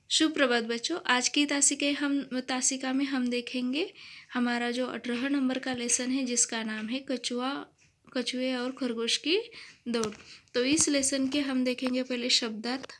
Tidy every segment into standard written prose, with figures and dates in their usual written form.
सुप्रभात बच्चों। आज की तासिका में हम देखेंगे हमारा जो 18 नंबर का लेसन है, जिसका नाम है कछुए और खरगोश की दौड़। तो इस लेसन के हम देखेंगे पहले शब्दार्थ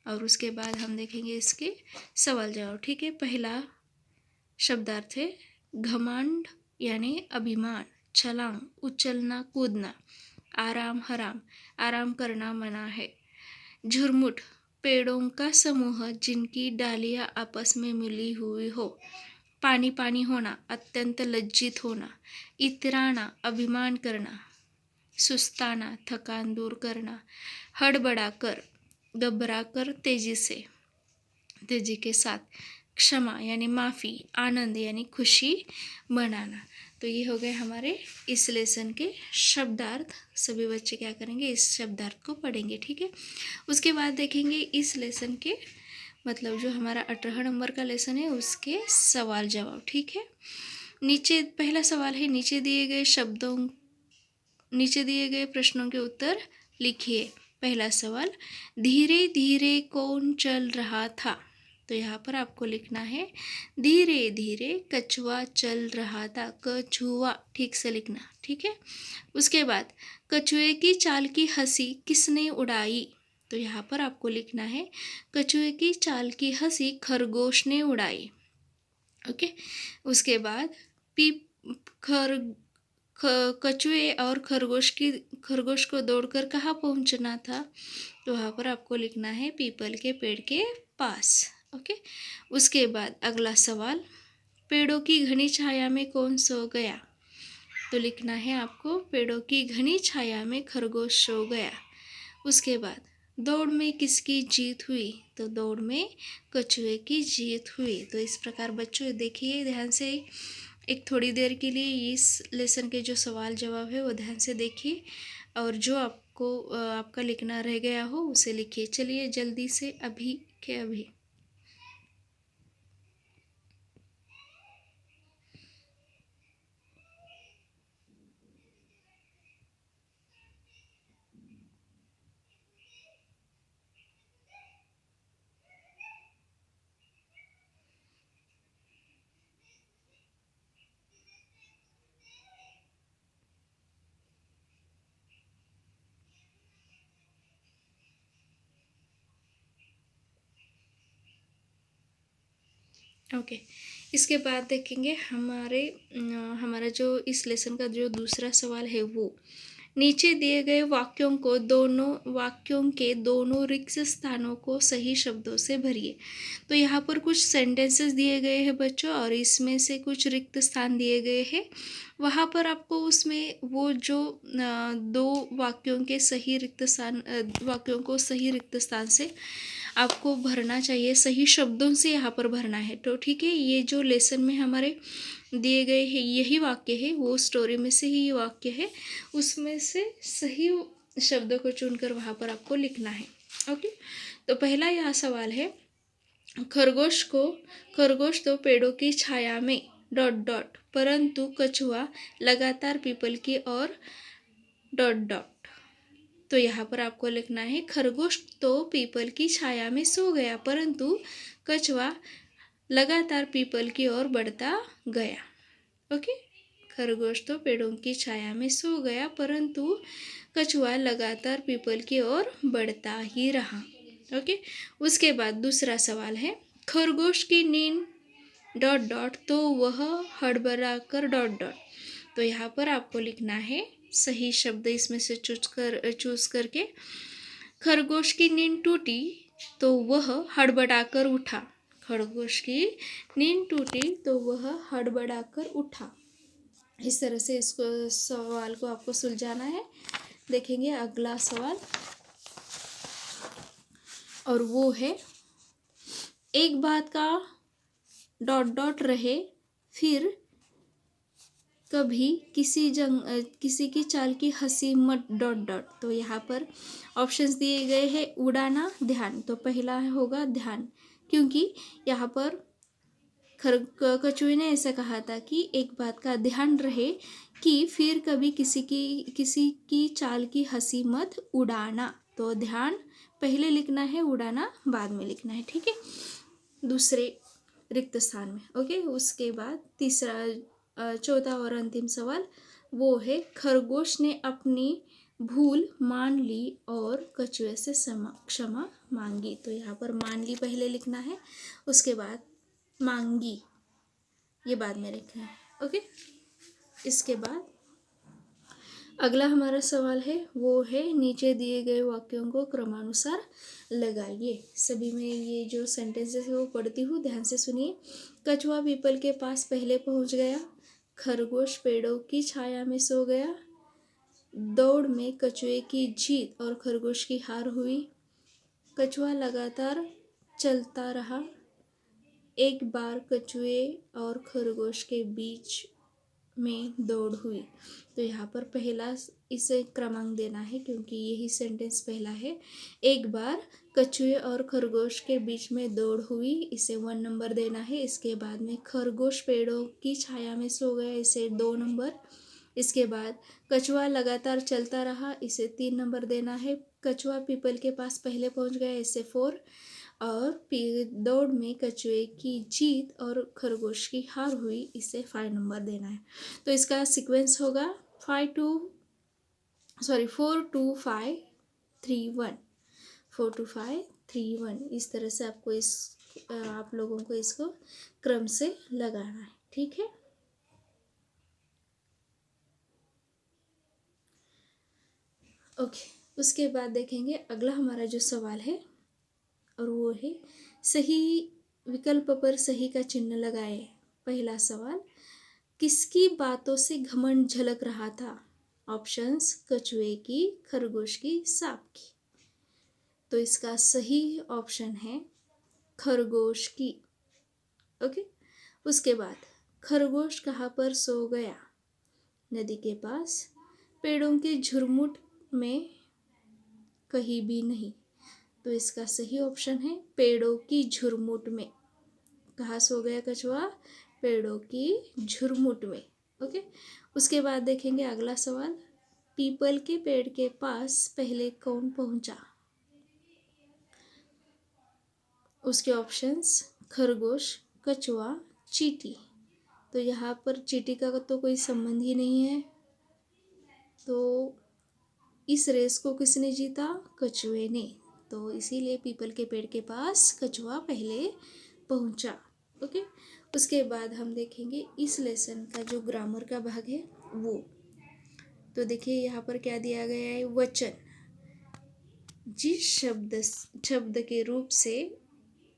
और उसके बाद हम देखेंगे इसके सवाल जवाब। ठीक है। पहला शब्दार्थ है घमंड यानी अभिमान, छलांग उछलना कूदना, आराम हराम आराम करना मना है, झुरमुट पेड़ों का समूह जिनकी डालियां आपस में मिली हुई हो, पानी पानी होना अत्यंत लज्जित होना, इतराना अभिमान करना, सुस्ताना थकान दूर करना, हड़बड़ाकर घबराकर तेजी के साथ, क्षमा यानी माफ़ी, आनंद यानी खुशी मनाना। तो ये हो गए हमारे इस लेसन के शब्दार्थ। सभी बच्चे क्या करेंगे, इस शब्दार्थ को पढ़ेंगे। ठीक है। उसके बाद देखेंगे इस लेसन के मतलब जो हमारा 18 नंबर का लेसन है उसके सवाल जवाब। ठीक है। नीचे पहला सवाल है, नीचे दिए गए प्रश्नों के उत्तर लिखिए। पहला सवाल, धीरे धीरे कौन चल रहा था? तो यहाँ पर आपको लिखना है धीरे धीरे कछुआ चल रहा था। कछुआ ठीक से लिखना। ठीक है। उसके बाद कछुए की चाल की हंसी किसने उड़ाई? तो यहाँ पर आपको लिखना है कछुए की चाल की हंसी खरगोश ने उड़ाई। ओके। उसके बाद पीप खर कछुए और खरगोश को दौड़कर कहाँ पहुँचना था? तो वहाँ पर आपको लिखना है पीपल के पेड़ के पास। ओके। उसके बाद अगला सवाल, पेड़ों की घनी छाया में कौन सो गया? तो लिखना है आपको पेड़ों की घनी छाया में खरगोश सो गया। उसके बाद दौड़ में किसकी जीत हुई? तो दौड़ में कछुए की जीत हुई। तो इस प्रकार बच्चों देखिए ध्यान से, एक थोड़ी देर के लिए इस लेसन के जो सवाल जवाब है वो ध्यान से देखिए और जो आपका लिखना रह गया हो उसे लिखिए। चलिए जल्दी से अभी के अभी। ओके। इसके बाद देखेंगे हमारा जो इस लेसन का जो दूसरा सवाल है वो, नीचे दिए गए वाक्यों के दोनों रिक्त स्थानों को सही शब्दों से भरिए। तो यहाँ पर कुछ सेंटेंसेस दिए गए हैं बच्चों और इसमें से कुछ रिक्त स्थान दिए गए हैं। वहाँ पर आपको उसमें वो जो दो वाक्यों को सही रिक्त स्थान से आपको भरना चाहिए, सही शब्दों से यहाँ पर भरना है। तो ठीक है, ये जो लेसन में हमारे दिए गए हैं यही वाक्य है, वो स्टोरी में से ही वाक्य है, उसमें से सही शब्दों को चुनकर वहाँ पर आपको लिखना है। ओके। तो पहला यह सवाल है, खरगोश तो पेड़ों की छाया में डॉट डॉट, परंतु कछुआ लगातार पीपल की ओर डॉट डॉट। तो यहाँ पर आपको लिखना है खरगोश तो पीपल की छाया में सो गया परंतु कछुआ लगातार पीपल की ओर बढ़ता गया। ओके। खरगोश तो पेड़ों की छाया में सो गया परंतु कछुआ लगातार पीपल की ओर बढ़ता ही रहा। ओके। उसके बाद दूसरा सवाल है, खरगोश की नींद डॉट डॉट तो वह हड़बड़ाकर डॉट डॉट। तो यहाँ पर आपको लिखना है सही शब्द इसमें से चूज करके, खरगोश की नींद टूटी तो वह हड़बड़ाकर उठा। खरगोश की नींद टूटी तो वह हड़बड़ाकर उठा। इस तरह से इसको सवाल को आपको सुलझाना है। देखेंगे अगला सवाल और वो है, एक बात का डॉट डॉट रहे फिर कभी किसी की चाल की हंसी मत डॉट डॉट। तो यहाँ पर ऑप्शंस दिए गए हैं, उड़ाना ध्यान। तो पहला होगा ध्यान, क्योंकि यहाँ पर कछुए ने ऐसा कहा था कि एक बात का ध्यान रहे कि फिर कभी किसी की चाल की हंसी मत उड़ाना। तो ध्यान पहले लिखना है, उड़ाना बाद में लिखना है, ठीक है, दूसरे रिक्त स्थान में। ओके, उसके बाद तीसरा चौथा और अंतिम सवाल वो है, खरगोश ने अपनी भूल मान ली और कछुए से क्षमा मांगी। तो यहाँ पर मान ली पहले लिखना है, उसके बाद मांगी ये बाद में लिखना है। ओके, इसके बाद अगला हमारा सवाल है वो है, नीचे दिए गए वाक्यों को क्रमानुसार लगाइए। सभी में ये जो सेंटेंसेस है वो पढ़ती हूँ, ध्यान से सुनिए। कछुआ पीपल के पास पहले पहुँच गया, खरगोश पेड़ों की छाया में सो गया, दौड़ में कछुए की जीत और खरगोश की हार हुई, कछुआ लगातार चलता रहा, एक बार कछुए और खरगोश के बीच में दौड़ हुई। तो यहाँ पर पहला इसे क्रमांक देना है क्योंकि यही सेंटेंस पहला है। एक बार कछुए और खरगोश के बीच में दौड़ हुई, इसे 1 नंबर देना है। इसके बाद में खरगोश पेड़ों की छाया में सो गया, इसे 2 नंबर। इसके बाद कछुआ लगातार चलता रहा, इसे 3 नंबर देना है। कछुआ पीपल के पास पहले पहुंच गया, इसे 4। और दौड़ में कछुए की जीत और खरगोश की हार हुई, इसे 5 नंबर देना है। तो इसका सीक्वेंस होगा 4 2 5 3 1, 4 2 5 3 1। इस तरह से आपको आप लोगों को इसको क्रम से लगाना है, ठीक है। ओके, उसके बाद देखेंगे अगला हमारा जो सवाल है और वो है, सही विकल्प पर सही का चिन्ह लगाए। पहला सवाल, किसकी बातों से घमंड झलक रहा था? ऑप्शंस, कछुए की, खरगोश की, सांप की। तो इसका सही ऑप्शन है खरगोश की। ओके, उसके बाद खरगोश कहाँ पर सो गया? नदी के पास, पेड़ों के झुरमुट में, कहीं भी नहीं। तो इसका सही ऑप्शन है पेड़ों की झुरमुट में। कहाँ सो गया कछुआ? पेड़ों की झुरमुट में। ओके, उसके बाद देखेंगे अगला सवाल, पीपल के पेड़ के पास पहले कौन पहुंचा? उसके ऑप्शंस, खरगोश, कछुआ, चींटी। तो यहाँ पर चींटी का तो कोई संबंध ही नहीं है, तो इस रेस को किसने जीता? कछुए ने। तो इसीलिए पीपल के पेड़ के पास कछुआ पहले पहुंचा। ओके, उसके बाद हम देखेंगे इस लेसन का जो ग्रामर का भाग है वो। तो देखिए यहाँ पर क्या दिया गया है, वचन। जिस शब्द के रूप से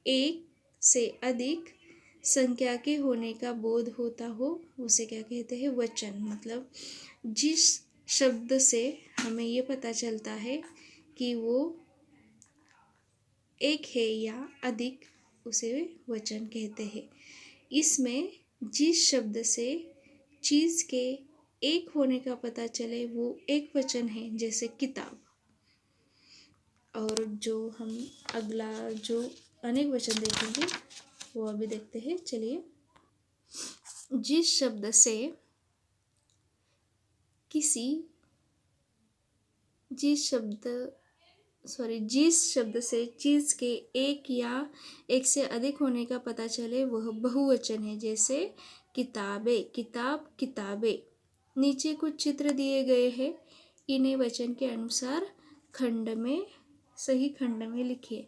एक से अधिक संख्या के होने का बोध होता हो उसे क्या कहते हैं? वचन। मतलब जिस शब्द से हमें ये पता चलता है कि वो एक है या अधिक, उसे वचन कहते हैं। इसमें जिस शब्द से चीज़ के एक होने का पता चले वो एक वचन है, जैसे किताब। और जो हम अगला जो अनेक वचन देखेंगे वो अभी देखते हैं। चलिए, जिस शब्द से जिस शब्द से चीज़ के एक या एक से अधिक होने का पता चले वह बहुवचन है, जैसे किताबें, किताब, किताबें। नीचे कुछ चित्र दिए गए हैं, इन्हें वचन के अनुसार सही खंड में लिखिए।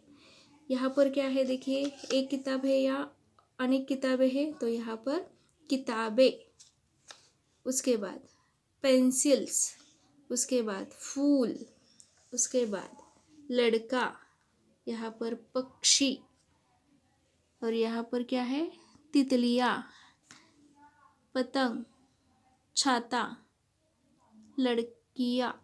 यहाँ पर क्या है देखिए, एक किताब है या अनेक किताबें हैं, तो यहाँ पर किताबें, उसके बाद पेंसिल्स, उसके बाद फूल, उसके बाद लड़का, यहाँ पर पक्षी, और यहाँ पर क्या है, तितलियाँ, पतंग, छाता, लड़कियाँ।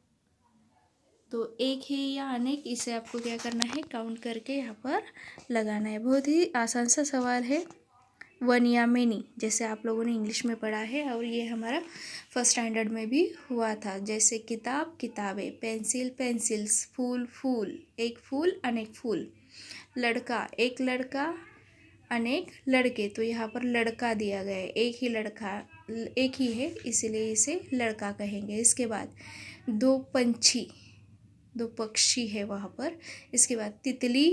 तो एक है या अनेक, इसे आपको क्या करना है, काउंट करके यहाँ पर लगाना है। बहुत ही आसान सा सवाल है, वन या मेनी, जैसे आप लोगों ने इंग्लिश में पढ़ा है और ये हमारा फर्स्ट स्टैंडर्ड में भी हुआ था। जैसे किताब, किताबें, पेंसिल, पेंसिल्स, फूल, फूल, एक फूल, अनेक फूल, लड़का, एक लड़का, अनेक लड़के। तो यहाँ पर लड़का दिया गया है, एक ही लड़का, एक ही है, इसीलिए इसे लड़का कहेंगे। इसके बाद दो पंछी, दो पक्षी है वहाँ पर। इसके बाद तितली,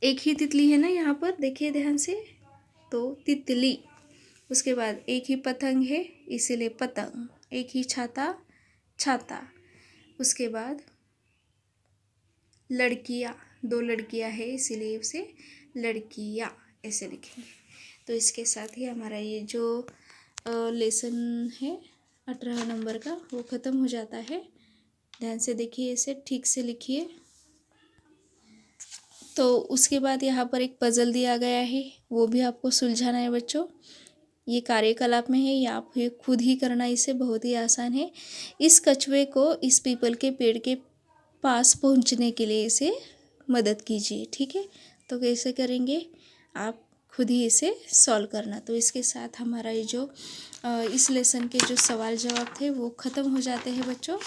एक ही तितली है ना यहाँ पर, देखिए ध्यान से, तो तितली। उसके बाद एक ही पतंग है इसीलिए पतंग, एक ही छाता, छाता। उसके बाद लड़कियाँ, दो लड़कियाँ है इसीलिए उसे लड़कियाँ ऐसे लिखेंगे। तो इसके साथ ही हमारा ये जो लेसन है 18 नंबर का वो ख़त्म हो जाता है। ध्यान से देखिए, इसे ठीक से लिखिए। तो उसके बाद यहाँ पर एक पज़ल दिया गया है, वो भी आपको सुलझाना है बच्चों। ये कार्यकलाप में है, ये आप खुद ही करना, इसे बहुत ही आसान है। इस कछुए को इस पीपल के पेड़ के पास पहुंचने के लिए इसे मदद कीजिए। ठीक है, तो कैसे करेंगे आप खुद ही इसे सॉल्व करना। तो इसके साथ हमारा ये जो इस लेसन के जो सवाल जवाब थे वो ख़त्म हो जाते हैं बच्चों।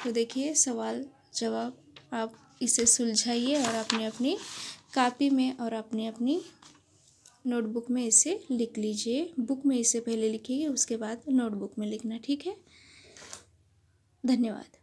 तो देखिए सवाल जवाब आप इसे सुलझाइए और अपनी अपनी कापी में और अपनी अपनी नोटबुक में इसे लिख लीजिए। बुक में इसे पहले लिखिए, उसके बाद नोटबुक में लिखना। ठीक है, धन्यवाद।